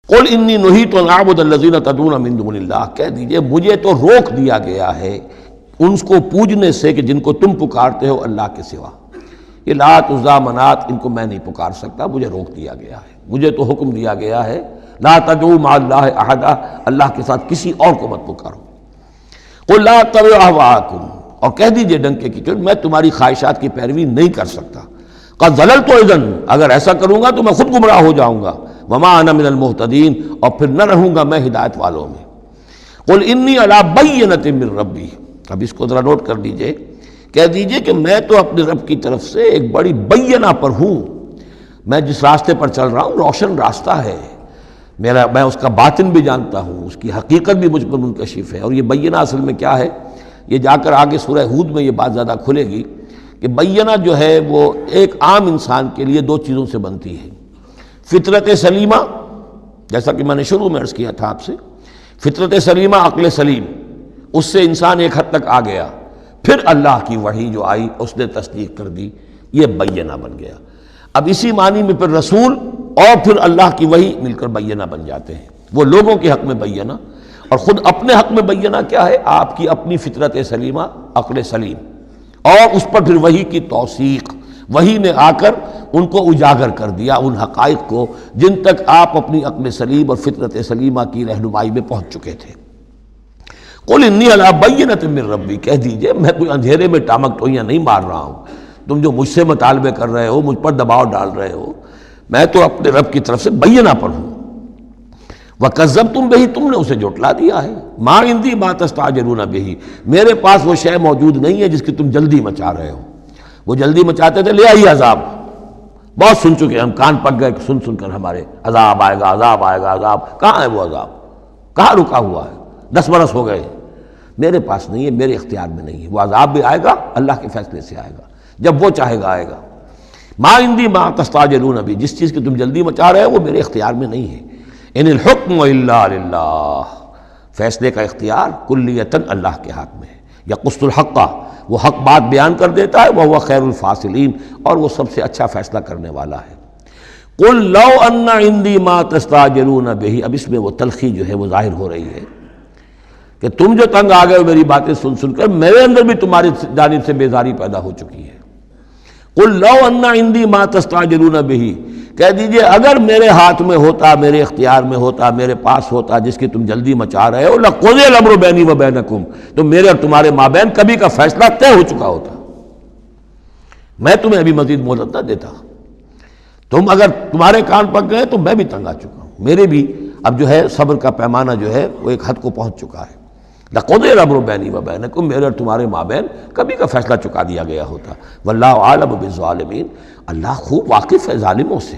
قل انی نہیت ان اعبد الذین تدعون من دون اللہ، کہہ دیجئے مجھے تو روک دیا گیا ہے ان کو پوجنے سے کہ جن کو تم پکارتے ہو اللہ کے سوا. یہ لات عزیٰ منات ان کو میں نہیں پکار سکتا، مجھے روک دیا گیا ہے. مجھے تو حکم دیا گیا ہے لا تدعوا مع اللہ احدا، اللہ کے ساتھ کسی اور کو مت پکارو. قل لا اتبع اہواءکم، اور کہہ دیجئے ڈنکے کی چوٹ میں تمہاری خواہشات کی پیروی نہیں کر سکتا. قد ضللت اذن، اگر ایسا کروں گا تو میں خود گمراہ ہو جاؤں گا. وما انا من المہتدین، اور پھر نہ رہوں گا میں ہدایت والوں میں. قل انی علی بینۃ من ربی، اب اس کو ذرا نوٹ کر لیجئے. کہہ دیجئے کہ میں تو اپنے رب کی طرف سے ایک بڑی بینہ پر ہوں. میں جس راستے پر چل رہا ہوں روشن راستہ ہے میں اس کا باطن بھی جانتا ہوں، اس کی حقیقت بھی مجھ پر منکشف ہے. اور یہ بینہ اصل میں کیا ہے، یہ جا کر آگے سورہ ہود میں یہ بات زیادہ کھلے گی کہ بینہ جو ہے وہ ایک عام انسان کے لیے دو چیزوں سے بنتی ہے. فطرت سلیمہ، جیسا کہ میں نے شروع میں عرض کیا تھا آپ سے، فطرت سلیمہ عقل سلیم، اس سے انسان ایک حد تک آ گیا. پھر اللہ کی وحی جو آئی اس نے تصدیق کر دی، یہ بینہ بن گیا. اب اسی معنی میں پھر رسول اور پھر اللہ کی وحی مل کر بینہ بن جاتے ہیں. وہ لوگوں کے حق میں بینہ، اور خود اپنے حق میں بینہ کیا ہے، آپ کی اپنی فطرت سلیمہ عقل سلیم، اور اس پر پھر وحی کی توثیق. وحی نے آ کر ان کو اجاگر کر دیا ان حقائق کو جن تک آپ اپنی عقل سلیم اور فطرت سلیمہ کی رہنمائی میں پہنچ چکے تھے. قل انی علی بینۃ من ربی، کہہ دیجئے میں کوئی اندھیرے میں ٹامک ٹوئیاں نہیں مار رہا ہوں. تم جو مجھ سے مطالبے کر رہے ہو، مجھ پر دباؤ ڈال رہے ہو، میں تو اپنے رب کی طرف سے بینہ پر ہوں. وَكَذَّبْتُمْ بِهِ، تم نے اسے جھٹلا دیا ہے. مَا عِندِي مَا تَسْتَعْجِلُونَ بِهِ، میرے پاس وہ شے موجود نہیں ہے جس کی تم جلدی مچا رہے ہو. وہ جلدی مچاتے تھے، لے آئیے عذاب. بہت سن چکے ہم، کان پک گئے سن سن کر ہمارے، عذاب آئے گا عذاب آئے گا عذاب. کہاں ہے وہ عذاب؟ کہاں رکا ہوا ہے؟ 10 برس ہو گئے. میرے پاس نہیں ہے، میرے اختیار میں نہیں ہے. وہ عذاب بھی آئے گا اللہ کے فیصلے سے آئے گا، جب وہ چاہے گا آئے گا. ما عندی ما تستعجلون بھی، جس چیز کی تم جلدی مچا رہے ہو وہ میرے اختیار میں نہیں ہے. ان الحکم الا للہ، فیصلے کا اختیار کلیتاً اللہ کے ہاتھ میں ہے. یقص الحق، وہ حق بات بیان کر دیتا ہے. وہو خیر الفاصلین، اور وہ سب سے اچھا فیصلہ کرنے والا ہے. قل لو ان عندی ما تستعجلون به، اب اس میں وہ تلخی جو ہے وہ ظاہر ہو رہی ہے کہ تم جو تنگ آ گئے ہو میری باتیں سن سن کر، میرے اندر بھی تمہاری جانب سے بیزاری پیدا ہو چکی ہے. قل لو ان عندی ما تستعجلون به، کہہ دیجئے اگر میرے ہاتھ میں ہوتا، میرے اختیار میں ہوتا، میرے پاس ہوتا جس کی تم جلدی مچا رہے ہو، لقضی الامر بینی و بینکم، تو میرے اور تمہارے مابین کبھی کا فیصلہ طے ہو چکا ہوتا. میں تمہیں ابھی مزید مہلت نہ دیتا. تم اگر تمہارے کان پک گئے تو میں بھی تنگ آ چکا ہوں. میرے بھی اب جو ہے صبر کا پیمانہ جو ہے وہ ایک حد کو پہنچ چکا ہے. لقضی الامر بینی و بینکم، میرے اور تمہارے مابین کبھی کا فیصلہ چکا دیا گیا ہوتا. واللہ عالم بالظالمین، اللہ خوب واقف ہے ظالموں سے.